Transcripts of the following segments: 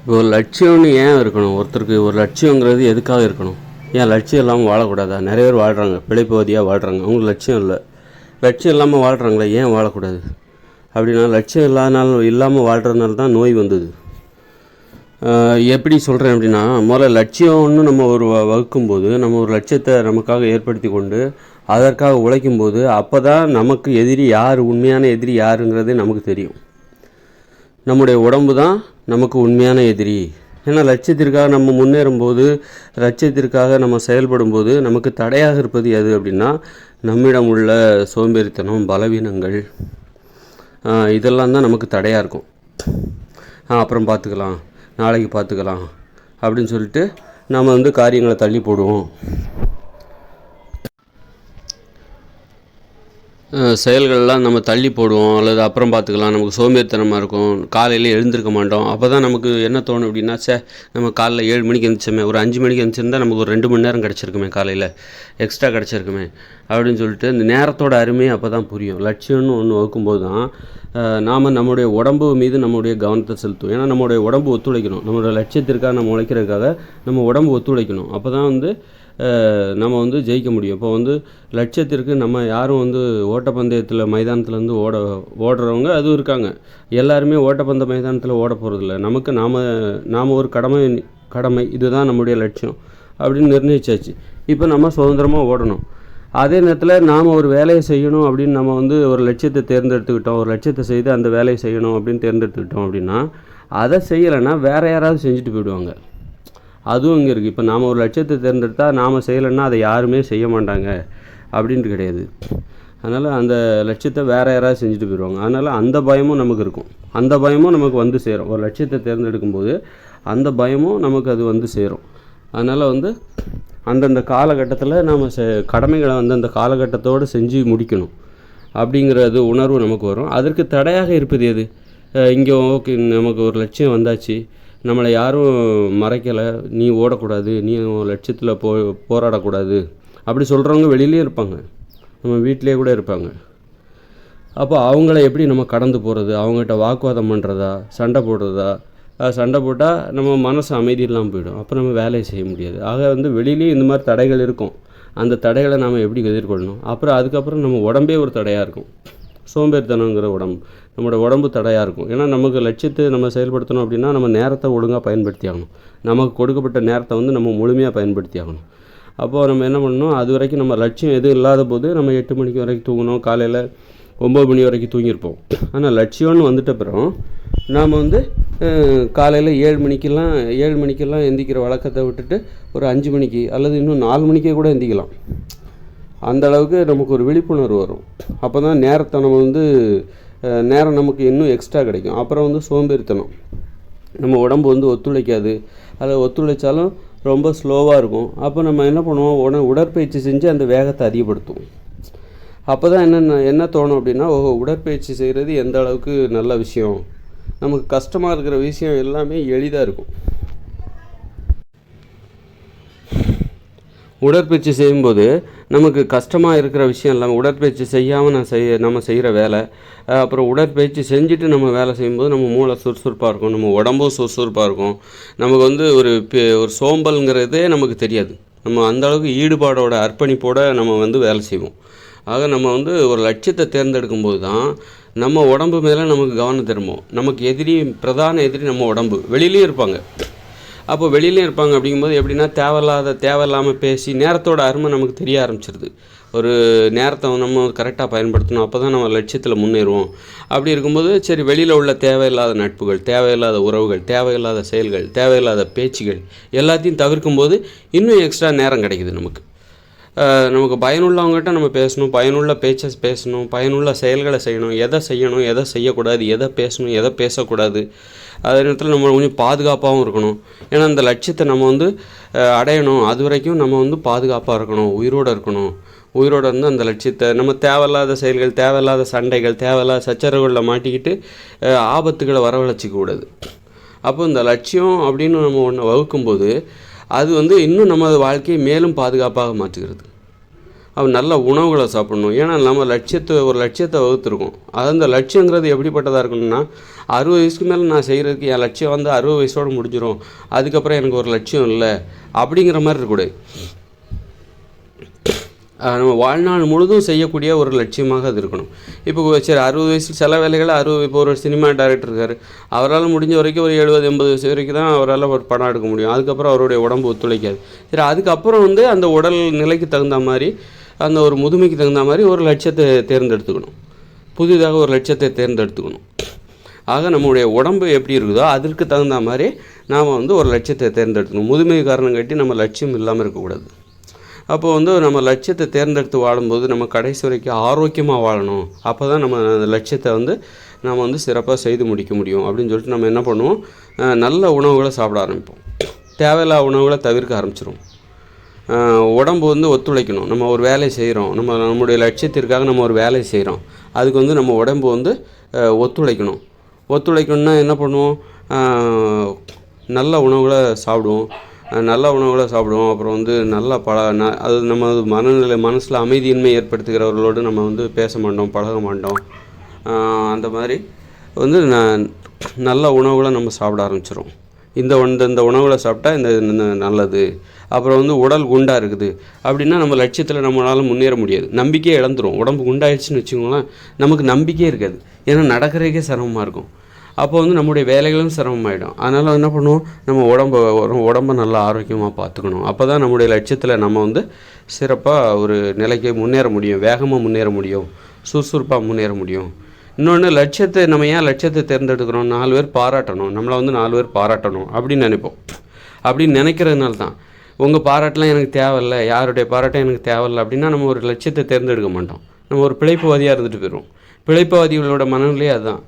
இப்போ ஒரு லட்சியம்னு ஏன் இருக்கணும்? ஒருத்தருக்கு ஒரு லட்சியங்கிறது எதுக்காக இருக்கணும்? ஏன் லட்சியம் இல்லாமல் வாழக்கூடாதா? நிறைய பேர் வாழ்கிறாங்க, பிழைப்பவதியாக வாழ்கிறாங்க, அவங்களுக்கு லட்சியம் இல்லை. லட்சியம் இல்லாமல் வாழ்கிறாங்களே, ஏன் வாழக்கூடாது? அப்படின்னா லட்சியம் இல்லாமல் வாழ்கிறதுனால தான் நோய் வந்தது. எப்படி சொல்கிறேன் அப்படின்னா, முதல்ல லட்சியம்னு நம்ம ஒரு வகுக்கும்போது, நம்ம ஒரு லட்சியத்தை நமக்காக ஏற்படுத்தி கொண்டு அதற்காக உழைக்கும்போது, அப்போ தான் நமக்கு எதிரி யார், உண்மையான எதிரி யாருங்கிறது நமக்கு தெரியும். நம்முடைய உடம்பு தான் நமக்கு உண்மையான எதிரி. ஏன்னா லட்சியத்திற்காக நம்ம முன்னேறும்போது, லட்சியத்திற்காக நம்ம செயல்படும்போது நமக்கு தடையாக இருப்பது எது அப்படின்னா, நம்மிடம் உள்ள சோம்பேறித்தனம், பலவீனங்கள், இதெல்லாம் தான் நமக்கு தடையாக இருக்கும். அப்புறம் பார்த்துக்கலாம், நாளைக்கு பார்த்துக்கலாம் அப்படின்னு சொல்லிட்டு நம்ம காரியங்களை தள்ளி போடுவோம். செயல்கள்லாம் நம்ம தள்ளி போடுவோம், அல்லது அப்புறம் பார்த்துக்கலாம், நமக்கு சோம்பேறித்தனமாக இருக்கும், காலையில் எழுந்திருக்க மாட்டோம். அப்போ தான் நமக்கு என்ன தோணும் அப்படின்னா, நம்ம காலைல 7 மணிக்கு எழுந்திரிச்சோமே, ஒரு 5 மணிக்கு எழுந்திரிச்சிருந்தால் நமக்கு ஒரு 2 மணி நேரம் கிடச்சிருக்குமே, காலையில் எக்ஸ்ட்ரா கிடச்சிருக்குமே அப்படின்னு சொல்லிட்டு இந்த நேரத்தோட அருமையை அப்போ தான் புரியும். லட்சியம்னு ஒன்று வைக்கும்போது தான் நாம் நம்முடைய உடம்பு மீது நம்முடைய கவனத்தை செலுத்துவோம். ஏன்னா நம்முடைய உடம்பு ஒத்துழைக்கணும், நம்மளுடைய லட்சியத்திற்காக நம்ம உழைக்கிறதுக்காக நம்ம உடம்பு ஒத்துழைக்கணும். அப்போ தான் நம்ம ஜெயிக்க முடியும். இப்போ லட்சியத்திற்கு நம்ம யாரும் ஓட்டப்பந்தயத்தில் மைதானத்தில் ஓடுறவங்க அதுவும் இருக்காங்க. எல்லாருமே ஓட்டப்பந்த மைதானத்தில் ஓட போகிறதில்ல. நமக்கு நாம் ஒரு கடமை இதுதான் நம்முடைய லட்சியம் அப்படின்னு நிர்ணயிச்சாச்சு. இப்போ நம்ம சுதந்திரமாக ஓடணும். அதே நேரத்தில் நாம் ஒரு வேலையை செய்யணும் அப்படின்னு நம்ம ஒரு லட்சியத்தை தேர்ந்தெடுத்துக்கிட்டோம், ஒரு லட்சியத்தை செய்து அந்த வேலையை செய்யணும் அப்படின்னு தேர்ந்தெடுத்துக்கிட்டோம் அப்படின்னா, அதை செய்யலைன்னா வேறு யாராவது செஞ்சுட்டு போயிடுவாங்க. அதுவும் இங்கே இருக்குது. இப்போ நாம் ஒரு லட்சியத்தை தேர்ந்தெடுத்தால் நாம் செய்யலைன்னா அதை யாருமே செய்ய மாட்டாங்க அப்படின்ட்டு கிடையாது. அதனால் அந்த லட்சியத்தை வேறு யாராவது செஞ்சுட்டு போயிடுவாங்க. அதனால் அந்த பயமும் நமக்கு இருக்கும். அந்த பயமும் நமக்கு சேரும். ஒரு லட்சியத்தை தேர்ந்தெடுக்கும்போது அந்த பயமும் நமக்கு அது சேரும். அதனால் அந்தந்த காலகட்டத்தில் நாம் கடமைகளை அந்த காலகட்டத்தோடு செஞ்சு முடிக்கணும் அப்படிங்கிறது உணர்வு நமக்கு வரும். அதற்கு தடையாக இருப்பது எது? இங்கே ஓகே, நமக்கு ஒரு லட்சியம் வந்தாச்சு, நம்மளை யாரும் மறைக்கலை, நீ ஓடக்கூடாது, நீ லட்சியத்தில் போராடக்கூடாது அப்படி சொல்கிறவங்க வெளியிலே இருப்பாங்க, நம்ம வீட்டிலே கூட இருப்பாங்க. அப்போ அவங்கள எப்படி நம்ம கடந்து போகிறது? அவங்ககிட்ட வாக்குவாதம் பண்ணுறதா, சண்டை போடுறதா? சண்டை போட்டால் நம்ம மனசு அமைதி இல்லாமல் போயிடும், அப்போ நம்ம வேலையை செய்ய முடியாது. ஆக வெளியிலேயே இந்த மாதிரி தடைகள் இருக்கும். அந்த தடைகளை நாம் எப்படி எதிர்கொள்ளணும்? அதுக்கப்புறம் நம்ம உடம்பே ஒரு தடையாக இருக்கும். சோம்பேறித்தனங்கிற நம்மளோட உடம்பு தடையாக இருக்கும். ஏன்னா நமக்கு லட்சியத்தை நம்ம செயல்படுத்தணும் அப்படின்னா நம்ம நேரத்தை ஒழுங்காக பயன்படுத்தி ஆகணும். நமக்கு கொடுக்கப்பட்ட நேரத்தை நம்ம முழுமையாக பயன்படுத்தி ஆகணும். அப்போது நம்ம என்ன பண்ணணும், அது வரைக்கும் நம்ம லட்சியம் எதுவும் இல்லாத போது நம்ம 8 மணிக்கு வரைக்கும் தூங்கணும், காலையில் 9 மணி வரைக்கும் தூங்கியிருப்போம். ஆனால் லட்சியம்னு வந்துட்ட பிறகு நாம் காலையில் 7 மணிக்கெல்லாம் எந்திக்கிற வழக்கத்தை விட்டுட்டு ஒரு 5 மணிக்கு அல்லது இன்னும் 4 மணிக்கே கூட எந்திக்கலாம். அந்த அளவுக்கு நமக்கு ஒரு விழிப்புணர்வு வரும். அப்போ தான் நேரத்தை நம்ம நேரம் நமக்கு இன்னும் எக்ஸ்ட்ரா கிடைக்கும். அப்புறம் சோம்பேறித்தனம், நம்ம உடம்பு ஒத்துழைக்காது. அதில் ஒத்துழைச்சாலும் ரொம்ப ஸ்லோவாக இருக்கும். அப்போ நம்ம என்ன பண்ணுவோம், உடற்பயிற்சி செஞ்சு அந்த வேகத்தை அதிகப்படுத்துவோம். அப்போ தான் என்ன தோணும் அப்படின்னா, உடற்பயிற்சி செய்கிறது எந்த அளவுக்கு நல்ல விஷயம், நமக்கு கஷ்டமாக இருக்கிற விஷயம் எல்லாமே எளிதாக இருக்கும். உடற்பயிற்சி செய்யும்போது நமக்கு கஷ்டமாக இருக்கிற விஷயம் இல்லாமல், உடற்பயிற்சி செய்யாமல் நம்ம செய்கிற வேலை, அப்புறம் உடற்பயிற்சி செஞ்சுட்டு நம்ம வேலை செய்யும்போது நம்ம மூளை சுறுசுறுப்பாக இருக்கும், நம்ம உடம்பும் சுறுசுறுப்பாக இருக்கும். நமக்கு ஒரு சோம்பல்ங்கிறதே நமக்கு தெரியாது. நம்ம அந்தளவுக்கு ஈடுபாடோட அர்ப்பணிப்போடு நம்ம வேலை செய்வோம். ஆக நம்ம ஒரு லட்சியத்தை தேர்ந்தெடுக்கும்போது தான் நம்ம உடம்பு மேலே நமக்கு கவனம் திரும்பும். நமக்கு பிரதான எதிரி நம்ம உடம்பு. வெளியிலேயும் இருப்பாங்க. அப்போ வெளியிலேயும் இருப்பாங்க அப்படிங்கும்போது எப்படின்னா, தேவையில்லாமல் பேசி நேரத்தோட அருமை நமக்கு தெரிய ஆரம்பிச்சிருது. ஒரு நேரத்தை நம்ம கரெக்டாக பயன்படுத்தணும், அப்போ தான் நம்ம லட்சியத்தில் முன்னேறுவோம். அப்படி இருக்கும்போது சரி, வெளியில் உள்ள தேவையில்லாத நட்புகள், தேவையில்லாத உறவுகள், தேவையில்லாத செயல்கள், தேவையில்லாத பேச்சுகள் எல்லாத்தையும் தவிர்க்கும்போது இன்னும் எக்ஸ்ட்ரா நேரம் கிடைக்குது நமக்கு. நமக்கு பயனுள்ளவங்ககிட்ட நம்ம பேசணும், பயனுள்ள பேச்சை பேசணும், பயனுள்ள செயல்களை செய்யணும், எதை செய்யக்கூடாது, எதை பேசணும், எதை பேசக்கூடாது. அதே நேரத்தில் நம்ம கொஞ்சம் பாதுகாப்பாகவும் இருக்கணும். ஏன்னா அந்த லட்சியத்தை நம்ம அடையணும், அது வரைக்கும் நம்ம பாதுகாப்பாக இருக்கணும், உயிரோடு இருக்கணும். உயிரோடு இருந்து அந்த லட்சியத்தை நம்ம தேவையில்லாத செயல்கள், தேவையில்லாத சண்டைகள், தேவையில்லாத சச்சரவுகளில் மாட்டிக்கிட்டு ஆபத்துகளை வரவழைச்சிக்க கூடாது. அப்போ இந்த லட்சியம் அப்படின்னு நம்ம ஒன்று வகுக்கும்போது அது இன்னும் நமது வாழ்க்கையை மேலும் பாதுகாப்பாக மாற்றுகிறது. நல்ல உணவுகளை சாப்பிடணும். ஏன்னா நம்ம ஒரு லட்சியத்தை வகுத்துருக்கோம். அது அந்த லட்சியங்கிறது எப்படிப்பட்டதாக இருக்கணும்னா, 60 வயசுக்கு மேலே நான் செய்கிறதுக்கு என் லட்சியம் வந்து 60 வயசோடு முடிஞ்சிடும், அதுக்கப்புறம் எனக்கு ஒரு லட்சியம் இல்லை அப்படிங்கிற மாதிரி இருக்கக்கூடாது. நம்ம வாழ்நாள் முழுதும் செய்யக்கூடிய ஒரு லட்சியமாக அது இருக்கணும். இப்போ சரி 60 வயசு சில வேலைகள் இப்போ ஒரு சினிமா டைரக்டர் இருக்கார், அவரால் முடிஞ்ச வரைக்கும் ஒரு 70-80 வயசு வரைக்கும் தான் அவரால் ஒரு படம் எடுக்க முடியும். அதுக்கப்புறம் அவருடைய உடம்பு ஒத்துழைக்காது. சரி, அதுக்கப்புறம் வந்து அந்த உடல் நிலைக்கு தகுந்த மாதிரி, அந்த ஒரு முதுமைக்கு தகுந்த மாதிரி ஒரு லட்சியத்தை தேர்ந்தெடுத்துக்கணும். புதிதாக ஒரு லட்சியத்தை தேர்ந்தெடுத்துக்கணும். ஆக நம்முடைய உடம்பு எப்படி இருக்குதோ அதற்கு தகுந்த மாதிரி நாம் வந்து ஒரு லட்சியத்தை தேர்ந்தெடுக்கணும். முதுமை காரணம் காட்டி நம்ம லட்சியம் இல்லாமல் இருக்கக்கூடாது. அப்போ வந்து நம்ம லட்சியத்தை தேர்ந்தெடுத்து வாழும்போது நம்ம கடைசி வரைக்கும் ஆரோக்கியமாக வாழணும். அப்போ தான் நம்ம அந்த லட்சியத்தை வந்து நம்ம வந்து சிறப்பாக செய்து முடிக்க முடியும் அப்படின்னு சொல்லிட்டு நம்ம என்ன பண்ணுவோம், நல்ல உணவுகளை சாப்பிட ஆரம்பிப்போம். தேவையில்லாத உணவுகளை தவிர்க்க ஆரம்பிச்சிடும். உடம்பு வந்து ஒத்துழைக்கணும். நம்ம ஒரு வேலை செய்கிறோம், நம்முடைய லட்சியத்திற்காக நம்ம ஒரு வேலை செய்கிறோம், அதுக்கு வந்து நம்ம உடம்பு வந்து ஒத்துழைக்கணும்னா என்ன பண்ணுவோம், நல்ல உணவுகளை சாப்பிடுவோம். அப்புறம் வந்து நல்ல அது நம்ம மனசில் அமைதியின்மை ஏற்படுத்துகிறவர்களோடு நம்ம வந்து பேச மாட்டோம், பழக மாட்டோம். அந்த மாதிரி வந்து நல்ல உணவுகளை நம்ம சாப்பிட ஆரம்பிச்சிடும். இந்த உணவுகளை சாப்பிட்டா இந்த நல்லது. அப்புறம் வந்து உடல் குண்டாக இருக்குது அப்படின்னா நம்ம லட்சியத்தில் நம்மளால் முன்னேற முடியாது. நம்பிக்கையே இழந்துடும். உடம்பு குண்டாயிடுச்சுன்னு வச்சுக்கோங்களேன், நமக்கு நம்பிக்கையே இருக்காது. ஏன்னா நடக்கிறதுக்கே சிரமமாக இருக்கும். அப்போ வந்து நம்முடைய வேலைகளும் சிரமமாயிடும். அதனால் என்ன பண்ணுவோம், நம்ம உடம்பை நல்லா ஆரோக்கியமாக பார்த்துக்கணும். அப்போ தான் நம்முடைய லட்சியத்தில் நம்ம வந்து சிறப்பாக ஒரு நிலைக்கு முன்னேற முடியும், வேகமாக முன்னேற முடியும், சுறுசுறுப்பாக முன்னேற முடியும். இன்னொன்று, நம்ம ஏன் லட்சியத்தை தேர்ந்தெடுக்கிறோம், 4 பேர் பாராட்டணும், நம்மளை வந்து 4 பேர் பாராட்டணும் அப்படின்னு நினைப்போம். அப்படின்னு நினைக்கிறதுனால தான் உங்கள் பாராட்டெலாம் எனக்கு தேவையில்லை, யாருடைய பாராட்டம் எனக்கு தேவையில்லை அப்படின்னா நம்ம ஒரு லட்சியத்தை தேர்ந்தெடுக்க மாட்டோம். நம்ம ஒரு பிழைப்புவாதியாக இருந்துட்டு போயிடுவோம். பிழைப்புவாதிகளோட மனநிலையே அதுதான்.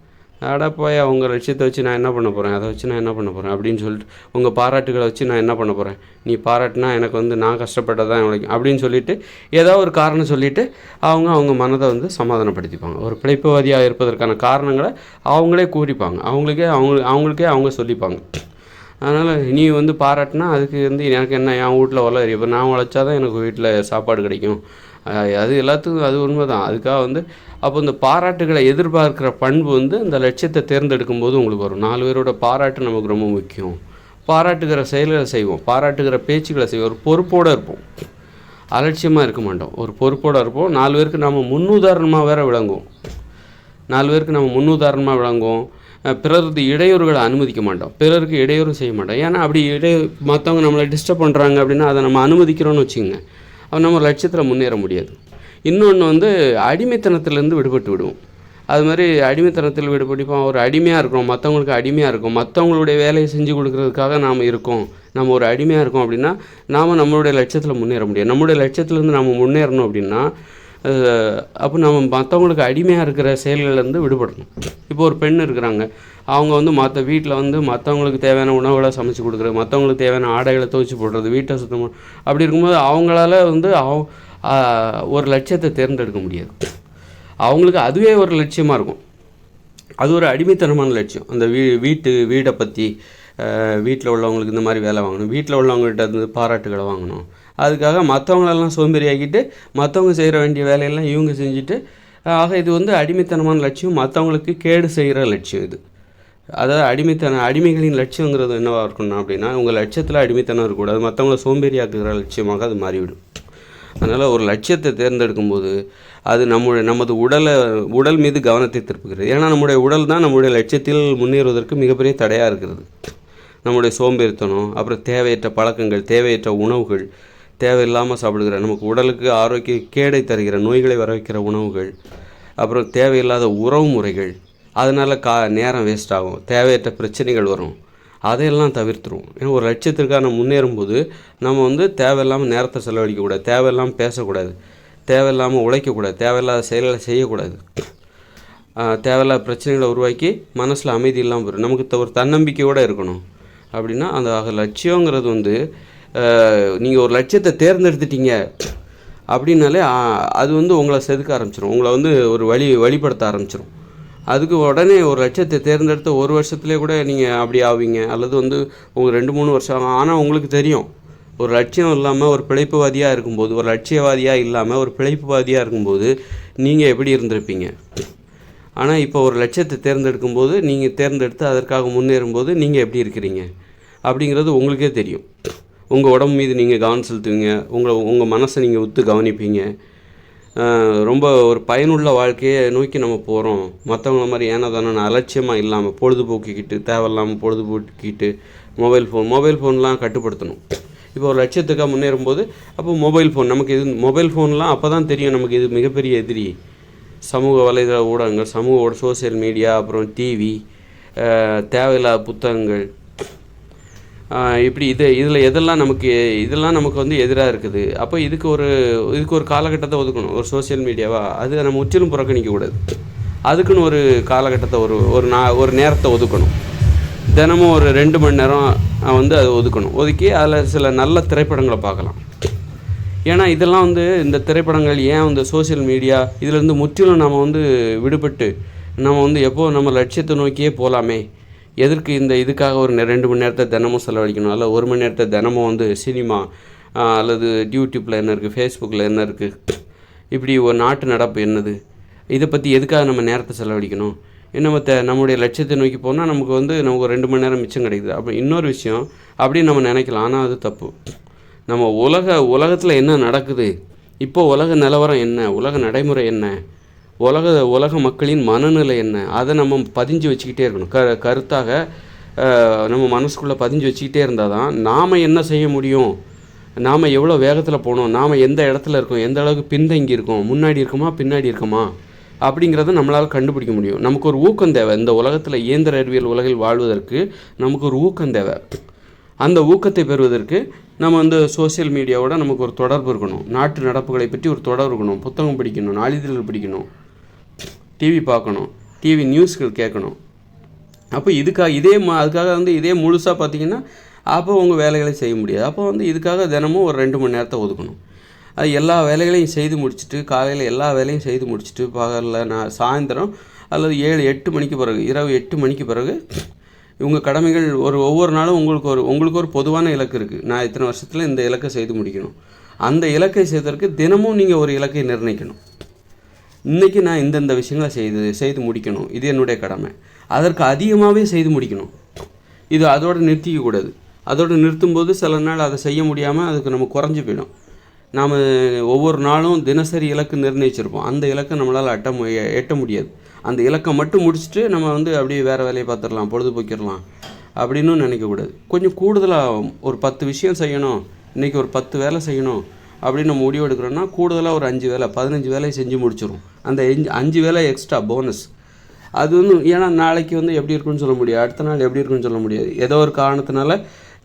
போய் அவங்க லட்சியத்தை வச்சு நான் என்ன பண்ண போகிறேன், அதை வச்சு நான் என்ன பண்ண போகிறேன் அப்படின்னு சொல்லிட்டு, உங்கள் பாராட்டுகளை வச்சு நான் என்ன பண்ண போகிறேன், நீ பாராட்டினா எனக்கு வந்து நான் கஷ்டப்பட்டதான் உழைக்கும் அப்படின்னு சொல்லிவிட்டு ஏதாவது ஒரு காரணம் சொல்லிவிட்டு அவங்க மனதை வந்து சமாதானப்படுத்திப்பாங்க. ஒரு பிழைப்புவாதியாக இருப்பதற்கான காரணங்களை அவங்களே கூறிப்பாங்க, அவங்களுக்கே அவங்க சொல்லிப்பாங்க. அதனால் நீ வந்து பாராட்டினா அதுக்கு வந்து எனக்கு என்ன, என் வீட்டில் வளரி, இப்போ நான் உழைச்சா தான் எனக்கு வீட்டில் சாப்பாடு கிடைக்கும், அது எல்லாத்துக்கும் அது உண்மை தான். அதுக்காக வந்து அப்போ இந்த பாராட்டுகளை எதிர்பார்க்குற பண்பு வந்து இந்த லட்சியத்தை தேர்ந்தெடுக்கும் போது உங்களுக்கு வரும். 4 பேரோட பாராட்டு நமக்கு ரொம்ப முக்கியம். பாராட்டுகிற செயல்களை செய்வோம், பாராட்டுகிற பேச்சுக்களை செய்வோம், ஒரு பொறுப்போடு இருப்போம், அலட்சியமாக இருக்க மாட்டோம், ஒரு பொறுப்போடு இருப்போம். 4 பேருக்கு நம்ம முன்னுதாரணமாக வேறு விளங்குவோம். பிறருக்கு இடையூறுகளை அனுமதிக்க மாட்டோம், பிறருக்கு இடையூறு செய்ய மாட்டோம். ஏன்னா அப்படி மற்றவங்க நம்மளை டிஸ்டர்ப் பண்ணுறாங்க அப்படின்னா அதை நம்ம அனுமதிக்கிறோன்னு வச்சுக்கோங்க, அப்போ நம்ம லட்சியத்தில் முன்னேற முடியாது. இன்னொன்று வந்து அடிமைத்தனத்திலேருந்து விடுபட்டு விடுவோம். அது மாதிரி அடிமைத்தனத்தில் விடுபட்டு ஒரு அடிமையாக இருக்கோம், மற்றவங்களுக்கு அடிமையாக இருக்கும், மற்றவங்களுடைய வேலையை செஞ்சு கொடுக்கறதுக்காக நாம் இருக்கோம், நம்ம ஒரு அடிமையாக இருக்கோம் அப்படின்னா நாம் நம்மளுடைய லட்சியத்தில் முன்னேற முடியாது. நம்மளுடைய லட்சியத்துலேருந்து நம்ம முன்னேறணும் அப்படின்னா அப்போ நம்ம மற்றவங்களுக்கு அடிமையாக இருக்கிற செயல்கள்லேருந்து விடுபடணும். இப்போ ஒரு பெண் இருக்கிறாங்க, அவங்க வந்து வீட்டில் வந்து மற்றவங்களுக்கு தேவையான உணவுகளை சமைச்சு கொடுக்குறது, மற்றவங்களுக்கு தேவையான ஆடைகளை துவைச்சி போடுறது, வீட்டை சுத்தம், அப்படி இருக்கும்போது அவங்களால வந்து ஒரு லட்சியத்தை தேர்ந்தெடுக்க முடியாது. அவங்களுக்கு அதுவே ஒரு லட்சியமாக இருக்கும், அது ஒரு அடிமைத்தனமான லட்சியம். அந்த வீடை பற்றி வீட்டில் உள்ளவங்களுக்கு இந்த மாதிரி வேலை வாங்கணும், வீட்டில் உள்ளவங்கள்ட்ட இருந்து பாராட்டுகளை வாங்கணும், அதுக்காக மற்றவங்களெல்லாம் சோம்பேறியாக்கிட்டு மற்றவங்க செய்கிற வேண்டிய வேலையெல்லாம் இவங்க செஞ்சுட்டு, ஆக இது வந்து அடிமைத்தனமான லட்சியம், மற்றவங்களுக்கு கேடு செய்கிற லட்சியம் இது. அதாவது அடிமைகளின் லட்சியங்கிறது என்னவாக இருக்கணும் அப்படின்னா, உங்கள் லட்சியத்தில் அடிமைத்தனம் இருக்கக்கூடாது, மற்றவங்கள சோம்பேறியாக்குகிற லட்சியமாக அது மாறிவிடும். அதனால் ஒரு லட்சியத்தை தேர்ந்தெடுக்கும்போது அது நமது உடல் மீது கவனத்தை திருப்புகிறது. ஏன்னா நம்முடைய உடல் தான் நம்முடைய லட்சியத்தில் முன்னேறுவதற்கு மிகப்பெரிய தடையாக இருக்கிறது. நம்முடைய சோம்பேறித்தனம், அப்புறம் தேவையற்ற பழக்கங்கள், தேவையற்ற உணவுகள், தேவையில்லாமல் சாப்பிடுகிற, நமக்கு உடலுக்கு ஆரோக்கிய கேடை தருகிற, நோய்களை வர வைக்கிற உணவுகள், அப்புறம் தேவையில்லாத உறவு முறைகள், அதனால் நேரம் வேஸ்ட் ஆகும், தேவையற்ற பிரச்சனைகள் வரும், அதையெல்லாம் தவிர்த்துருவோம். ஏன்னா ஒரு லட்சியத்திற்காக முன்னேறும்போது நம்ம வந்து தேவையில்லாமல் நேரத்தை செலவழிக்கக்கூடாது, தேவையில்லாமல் பேசக்கூடாது, தேவையில்லாமல் உழைக்கக்கூடாது, தேவையில்லாத செயல்களை செய்யக்கூடாது, தேவையில்லாத பிரச்சனைகளை உருவாக்கி மனசில் அமைதி இல்லாமல் போயிடும். நமக்கு ஒரு தன்னம்பிக்கையோடு இருக்கணும். அப்படின்னா அந்த லட்சியங்கிறது வந்து நீங்கள் ஒரு லட்சியத்தை தேர்ந்தெடுத்துட்டீங்க அப்படின்னாலே அது வந்து உங்களை செதுக்க ஆரம்பிச்சிடும், உங்களை வந்து ஒரு வழிபடுத்த ஆரம்பிச்சிடும். அதுக்கு உடனே ஒரு லட்சியத்தை தேர்ந்தெடுத்த 1 வருஷத்துலேயே கூட நீங்கள் அப்படி ஆவீங்க, அல்லது வந்து உங்கள் 2-3 வருஷம் ஆகும். ஆனால் உங்களுக்கு தெரியும் ஒரு லட்சியம் இல்லாமல் ஒரு பிழைப்புவாதியாக இருக்கும்போது, ஒரு லட்சியவாதியாக இல்லாமல் ஒரு பிழைப்புவாதியாக இருக்கும்போது நீங்கள் எப்படி இருந்திருப்பீங்க? ஆனால் இப்போ ஒரு லட்சியத்தை தேர்ந்தெடுக்கும்போது, நீங்கள் தேர்ந்தெடுத்து அதற்காக முன்னேறும்போது நீங்கள் எப்படி இருக்கிறீங்க அப்படிங்கிறது உங்களுக்கே தெரியும். உங்கள் உடம்பு மீது நீங்கள் கவனம் செலுத்துவீங்க, உங்கள் மனசை நீங்கள் உத்து கவனிப்பீங்க. ரொம்ப ஒரு பயனுள்ள வாழ்க்கையை நோக்கி நம்ம போகிறோம். மற்றவங்கள மாதிரி ஏனோ தானே அலட்சியமாக இல்லாமல் பொழுதுபோக்கிக்கிட்டு தேவையில்லாமல் பொழுதுபோக்கிக்கிட்டு மொபைல் ஃபோன்லாம் கட்டுப்படுத்தணும். இப்போ ஒரு லட்சியத்துக்காக முன்னேறும்போது அப்போ மொபைல் ஃபோன் நமக்கு இது மொபைல் ஃபோன்லாம் அப்போ தான் தெரியும் நமக்கு இது மிகப்பெரிய எதிரி. சமூக வலைதள ஊடகங்கள், சோசியல் மீடியா, அப்புறம் டிவி, தேவையில்லாத புத்தகங்கள், இப்படி இதில் இதெல்லாம் நமக்கு வந்து எதிராக இருக்குது. அப்போ இதுக்கு ஒரு காலகட்டத்தை ஒதுக்கணும். ஒரு சோசியல் மீடியாவா அது நம்ம முற்றிலும் புறக்கணிக்கக்கூடாது. அதுக்குன்னு ஒரு காலகட்டத்தை ஒரு நேரத்தை ஒதுக்கணும். தினமும் ஒரு 2 மணி நேரம் வந்து அதை ஒதுக்கி அதில் சில நல்ல திரைப்படங்களை பார்க்கலாம். ஏன்னா இதெல்லாம் வந்து இந்த திரைப்படங்கள் ஏன் வந்து சோசியல் மீடியா இதிலேருந்து முற்றிலும் நம்ம வந்து விடுபட்டு நம்ம வந்து எப்போது நம்ம லட்சியத்தை நோக்கியே போகலாமே, எதற்கு இதுக்காக ஒரு 2 மணி நேரத்தை தினமும் செலவழிக்கணும், அல்ல 1 மணி நேரத்தை தினமும் வந்து சினிமா அல்லது யூடியூப்பில் என்ன இருக்குது, ஃபேஸ்புக்கில் என்ன இருக்குது, இப்படி ஒரு நாட்டு நடப்பு என்னது, இதை பற்றி எதுக்காக நம்ம நேரத்தை செலவழிக்கணும்? நம்ம நம்முடைய லட்சியத்தை நோக்கி போனால் நமக்கு ஒரு 2 மணி நேரம் மிச்சம் கிடைக்குது. அப்போ இன்னொரு விஷயம் அப்படின்னு நம்ம நினைக்கலாம், ஆனால் அது தப்பு. நம்ம உலகத்தில் என்ன நடக்குது, இப்போ உலக நிலவரம் என்ன, உலக நடைமுறை என்ன, உலக மக்களின் மனநிலை என்ன, அதை நம்ம பதிஞ்சு வச்சுக்கிட்டே இருக்கணும். கருத்தாக நம்ம மனசுக்குள்ளே பதிஞ்சு வச்சுக்கிட்டே இருந்தால் தான் நாம் என்ன செய்ய முடியும், நாம் எவ்வளோ வேகத்தில் போகணும், நாம் எந்த இடத்துல இருக்கோம், எந்த அளவுக்கு பின்தங்கி இருக்கோம், முன்னாடி இருக்கோமா பின்னாடி இருக்கோமா அப்படிங்கிறத நம்மளால் கண்டுபிடிக்க முடியும். நமக்கு ஒரு ஊக்கம் தேவை. இந்த உலகத்தில் இயந்திர அறிவியல் உலகில் வாழ்வதற்கு நமக்கு ஒரு ஊக்கம் தேவை. அந்த ஊக்கத்தை பெறுவதற்கு நம்ம சோசியல் மீடியாவோட நமக்கு ஒரு தொடர்பு இருக்கணும். நாட்டு நடப்புகளை பற்றி ஒரு தொடர்பு இருக்கணும். புத்தகம் படிக்கணும், நாளிதழ்கள் படிக்கணும், டிவி பார்க்கணும், டிவி நியூஸ்கள் கேட்கணும். அப்போ அதுக்காக இதே முழுசாக பார்த்தீங்கன்னா அப்போ உங்கள் வேலைகளை செய்ய முடியாது. அப்போ இதுக்காக தினமும் ஒரு 2 மணி நேரத்தை ஒதுக்கணும். அது எல்லா வேலைகளையும் செய்து முடிச்சுட்டு, காலையில் எல்லா வேலையும் செய்து முடிச்சுட்டு, பகலில் சாயந்தரம் அல்லது 7-8 மணிக்கு பிறகு, இரவு 8 மணிக்கு பிறகு இவங்க கடமைகள் ஒவ்வொரு நாளும் உங்களுக்கு ஒரு பொதுவான இலக்கு இருக்குது. நான் இத்தனை வருஷத்தில் இந்த இலக்கை செய்து முடிக்கணும். அந்த இலக்கை செய்வதற்கு தினமும் நீங்கள் ஒரு இலக்கை நிர்ணயிக்கணும். இன்றைக்கி நான் இந்தந்த விஷயங்களை செய்து முடிக்கணும், இது என்னுடைய கடமை. அதற்கு அதிகமாகவே செய்து முடிக்கணும். இது அதோடு நிறுத்திக்கக்கூடாது. அதோடு நிறுத்தும்போது சில நாள் அதை செய்ய முடியாமல் அதுக்கு நம்ம குறைஞ்சி போயிடும். நாம் ஒவ்வொரு நாளும் தினசரி இலக்கு நிர்ணயிச்சிருப்போம். அந்த இலக்கை நம்மளால் எட்ட முடியாது. அந்த இலக்கை மட்டும் முடிச்சுட்டு நம்ம அப்படியே வேறு வேலையை பார்த்துடலாம், பொழுதுபோக்கிடலாம் அப்படின்னு நினைக்கக்கூடாது. கொஞ்சம் கூடுதலாக ஒரு 10 விஷயம் செய்யணும், இன்றைக்கி ஒரு 10 வேலை செய்யணும் அப்படின்னு நம்ம முடிவு எடுக்கிறோன்னா கூடுதலாக ஒரு 5 வேலை 15 வேலையை செஞ்சு முடிச்சிடும். அந்த 5 வேலை எக்ஸ்ட்ரா போனஸ். அது ஏன்னா நாளைக்கு எப்படி இருக்குன்னு சொல்ல முடியாது, அடுத்த நாள் எப்படி இருக்குன்னு சொல்ல முடியாது. ஏதோ ஒரு காரணத்தினால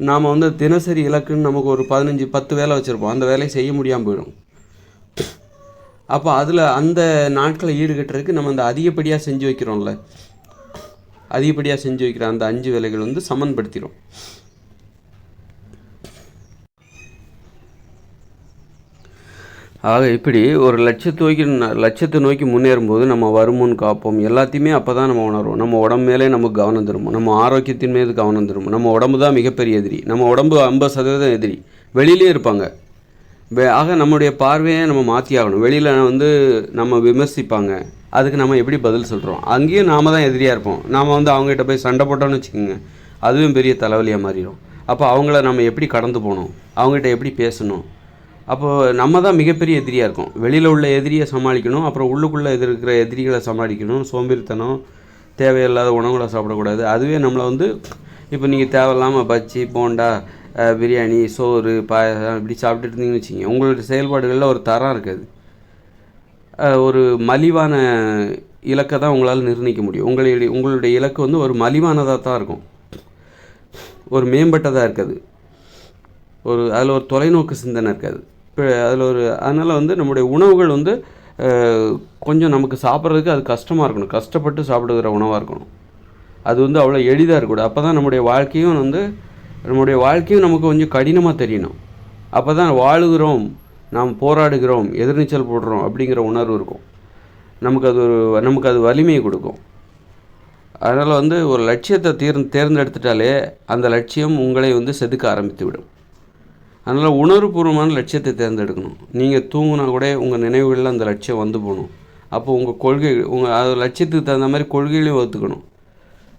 நாம் தினசரி இலக்குன்னு நமக்கு ஒரு 15-10 வேலை வச்சுருப்போம். அந்த வேலையை செய்ய முடியாமல் போயிடும். அப்போ அந்த நாட்களை ஈடுகட்டுறதுக்கு நம்ம அதிகப்படியாக செஞ்சு வைக்கிறோம்ல, அதிகப்படியாக செஞ்சு வைக்கிற அந்த 5 வேலைகள் சமன்படுத்திடும். ஆக இப்படி ஒரு லட்சியத்தை நோக்கி முன்னேறும்போது நம்ம வருமுன் காப்போம் எல்லாத்தையுமே அப்போ தான் நம்ம உணர்வோம். நம்ம உடம்பு மேலே நமக்கு கவனம் திரும்பும், நம்ம ஆரோக்கியத்தின் மீது கவனம் திரும்பும். நம்ம உடம்பு தான் மிகப்பெரிய எதிரி. நம்ம உடம்பு 50% எதிரி, வெளியிலே இருப்பாங்க. ஆக நம்முடைய பார்வையை நம்ம மாற்றி ஆகணும். வெளியில் நம்ம விமர்சிப்பாங்க, அதுக்கு நம்ம எப்படி பதில் சொல்கிறோம்? அங்கேயும் நாம் தான் எதிரியாக இருப்போம். நாம் அவங்ககிட்ட போய் சண்டை போட்டோன்னு வச்சுக்கோங்க, அதுவும் பெரிய தலைவலியாக மாறிடும். அப்போ அவங்கள நம்ம எப்படி கடந்து போகணும், அவங்ககிட்ட எப்படி பேசணும்? அப்போது நம்ம தான் மிகப்பெரிய எதிரியாக இருக்கும். வெளியில் உள்ள எதிரியை சமாளிக்கணும், அப்புறம் உள்ளுக்குள்ளே இருக்கிற எதிரிகளை சமாளிக்கணும். சோம்பேறித்தனம், தேவையில்லாத உணவுகளை சாப்பிடக்கூடாது. அதுவே நம்மளை இப்போ நீங்கள் தேவையில்லாமல் பஜ்ஜி, போண்டா, பிரியாணி, சோறு, பாயசம் இப்படி சாப்பிட்டுட்டு இருந்தீங்கன்னு வச்சுக்கிங்க, உங்களுடைய செயல்பாடுகளில் ஒரு தரம் இருக்காது. ஒரு மலிவான இலக்கை தான் உங்களால் நிர்ணயிக்க முடியும். உங்களுடைய இலக்கு ஒரு மலிவானதாக தான் இருக்கும், ஒரு மேம்பட்டதாக இருக்காது, அதில் ஒரு தொலைநோக்கு சிந்தனை இருக்காது. இப்போ அதனால் நம்முடைய உணவுகள் கொஞ்சம் நமக்கு சாப்பிட்றதுக்கு அது கஷ்டமாக இருக்கணும், கஷ்டப்பட்டு சாப்பிடுகிற உணவாக இருக்கணும். அது அவ்வளோ எளிதாக இருக்கக்கூடாது. அப்போ தான் நம்முடைய வாழ்க்கையும் நமக்கு கொஞ்சம் கடினமாக தெரியணும். அப்போ தான் வாழுகிறோம், நாம் போராடுகிறோம், எதிர்நீச்சல் போடுறோம் அப்படிங்கிற உணர்வு இருக்கும். நமக்கு அது வலிமையை கொடுக்கும். அதனால் ஒரு லட்சியத்தை தேர்ந்தெடுத்துட்டாலே அந்த லட்சியம் உங்களை செதுக்க ஆரம்பித்து விடும். அதனால் உணர்வுபூர்வமான லட்சியத்தை தேர்ந்தெடுக்கணும். நீங்கள் தூங்கினா கூட உங்கள் நினைவுகளில் அந்த லட்சியம் வந்து போகணும். அப்போ உங்கள் கொள்கை அது லட்சியத்துக்கு தகுந்த மாதிரி கொள்கைகளையும் வகுத்துக்கணும்.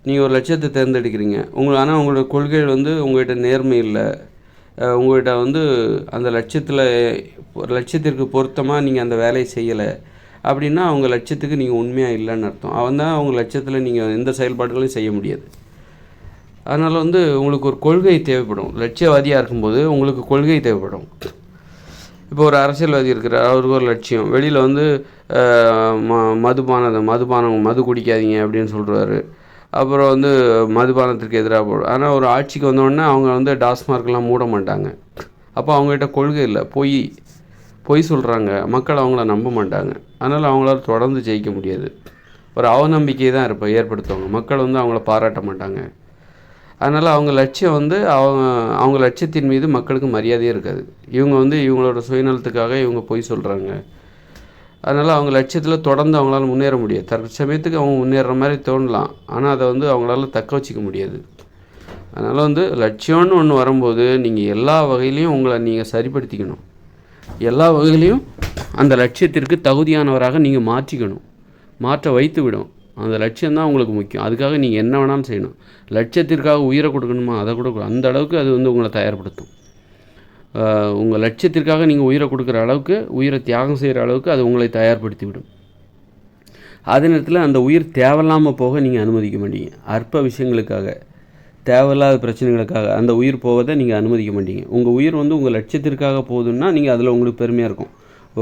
நீங்கள் ஒரு லட்சியத்தை தேர்ந்தெடுக்கிறீங்க, ஆனால் உங்களோட கொள்கைகள் உங்கள்கிட்ட நேர்மை இல்லை, உங்கள்கிட்ட அந்த லட்சியத்திற்கு பொருத்தமாக நீங்கள் அந்த வேலையை செய்யலை அப்படின்னா அவங்க லட்சியத்துக்கு நீங்கள் உண்மையாக இல்லைன்னு அர்த்தம். அவன் தான் அவங்க லட்சியத்தில் நீங்கள் எந்த செயல்பாடுகளையும் செய்ய முடியாது. அதனால் உங்களுக்கு ஒரு கொள்கை தேவைப்படும். லட்சியவாதியாக இருக்கும்போது உங்களுக்கு கொள்கை தேவைப்படும். இப்போ ஒரு அரசியல்வாதி இருக்கிறார், அவருக்கு ஒரு லட்சியம். வெளியில் மது குடிக்காதீங்க அப்படின்னு சொல்கிறாரு. அப்புறம் மதுபானத்திற்கு எதிராக போடும். ஆனால் ஒரு ஆட்சிக்கு வந்தோடனே அவங்க டாஸ்மார்க்கெலாம் மூட மாட்டாங்க. அப்போ அவங்ககிட்ட கொள்கை இல்லை, பொய் சொல்கிறாங்க, மக்கள் அவங்கள நம்ப மாட்டாங்க. அதனால் அவங்களால தொடர்ந்து ஜெயிக்க முடியாது. ஒரு அவநம்பிக்கை தான் ஏற்படுத்துவாங்க. மக்கள் அவங்கள பாராட்ட மாட்டாங்க. அதனால் அவங்க லட்சியம் அவங்க லட்சியத்தின் மீது மக்களுக்கு மரியாதையே இருக்காது. இவங்க இவங்களோட சுயநலத்துக்காக இவங்க பொய் சொல்கிறாங்க. அதனால் அவங்க லட்சியத்தில் தொடர்ந்து அவங்களால முன்னேற முடியாது. தற்சமயத்துக்கு அவங்க முன்னேற மாதிரி தோணலாம், ஆனால் அதை அவங்களால தக்க வச்சிக்க முடியாது. அதனால் லட்சியம்னு ஒன்று வரும்போது நீங்கள் எல்லா வகையிலையும் உங்களை நீங்கள் சரிப்படுத்திக்கணும். எல்லா வகையிலையும் அந்த லட்சியத்திற்கு தகுதியானவராக நீங்கள் மாற்ற வைத்து விடும். அந்த லட்சியம்தான் உங்களுக்கு முக்கியம். அதுக்காக நீங்கள் என்ன வேணாலும் செய்யணும். லட்சியத்திற்காக உயிரை கொடுக்கணுமா, அதை கூட அந்த அளவுக்கு அது உங்களை தயார்படுத்தும். உங்கள் லட்சியத்திற்காக நீங்கள் உயிரை கொடுக்குற அளவுக்கு, உயிரை தியாகம் செய்கிற அளவுக்கு அது உங்களை தயார்படுத்தி விடும். அதே நேரத்தில் அந்த உயிர் தேவையில்லாமல் போக நீங்கள் அனுமதிக்க மாட்டீங்க. அற்ப விஷயங்களுக்காக, தேவையில்லாத பிரச்சனைகளுக்காக அந்த உயிர் போவதை நீங்கள் அனுமதிக்க மாட்டீங்க. உங்கள் உயிர் உங்கள் லட்சியத்திற்காக போகுதுன்னா நீங்கள் அதில் உங்களுக்கு பெருமையாக இருக்கும்.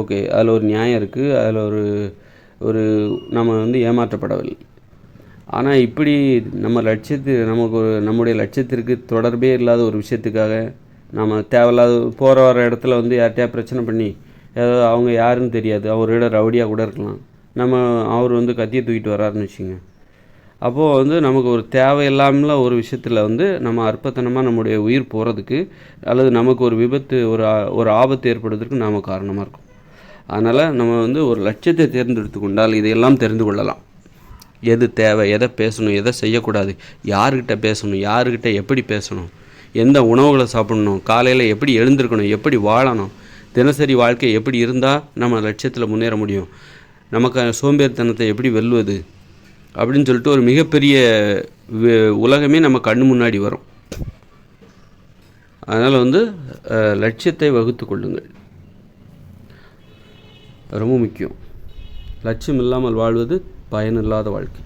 ஓகே, அதில் ஒரு நியாயம் இருக்குது, அதில் ஒரு நம்ம ஏமாற்றப்படவில்லை. ஆனால் இப்படி நம்முடைய லட்சியத்திற்கு தொடர்பே இல்லாத ஒரு விஷயத்துக்காக நம்ம தேவையில்லாத வர இடத்துல யார்கிட்டயா பிரச்சனை பண்ணி, ஏதாவது அவங்க யாருன்னு தெரியாது, அவரோட ரவுடியாக கூட இருக்கலாம், அவர் கத்தியை தூக்கிட்டு வர்றாருன்னு வச்சுங்க. அப்போது நமக்கு ஒரு தேவையில்லாமல் ஒரு விஷயத்தில் நம்ம அற்பத்தனமாக நம்முடைய உயிர் போகிறதுக்கு அல்லது நமக்கு ஒரு விபத்து, ஒரு ஆபத்து ஏற்படுவதற்கு நாம் காரணமாக இருக்கும். அதனால் நம்ம ஒரு லட்சியத்தை தேர்ந்தெடுத்து கொண்டால் இதையெல்லாம் தெரிந்து கொள்ளலாம். எது தேவை, எதை பேசணும், எதை செய்யக்கூடாது, யார்கிட்ட பேசணும், யார்கிட்ட எப்படி பேசணும், எந்த உணவுகளை சாப்பிடணும், காலையில் எப்படி எழுந்திருக்கணும், எப்படி வாழணும், தினசரி வாழ்க்கை எப்படி இருந்தால் நம்ம லட்சியத்தில் முன்னேற முடியும், நமக்கு சோம்பேறித்தனத்தை எப்படி வெல்வது அப்படின்னு சொல்லிட்டு ஒரு மிகப்பெரிய உலகமே நம்ம கண்ணு முன்னாடி வரும். அதனால் லட்சியத்தை வகுத்து கொள்ளுங்கள், ரொம்ப முக்கியம். லட்சியம் இல்லாமல் வாழ்வது பயனில்லாத வாழ்க்கை.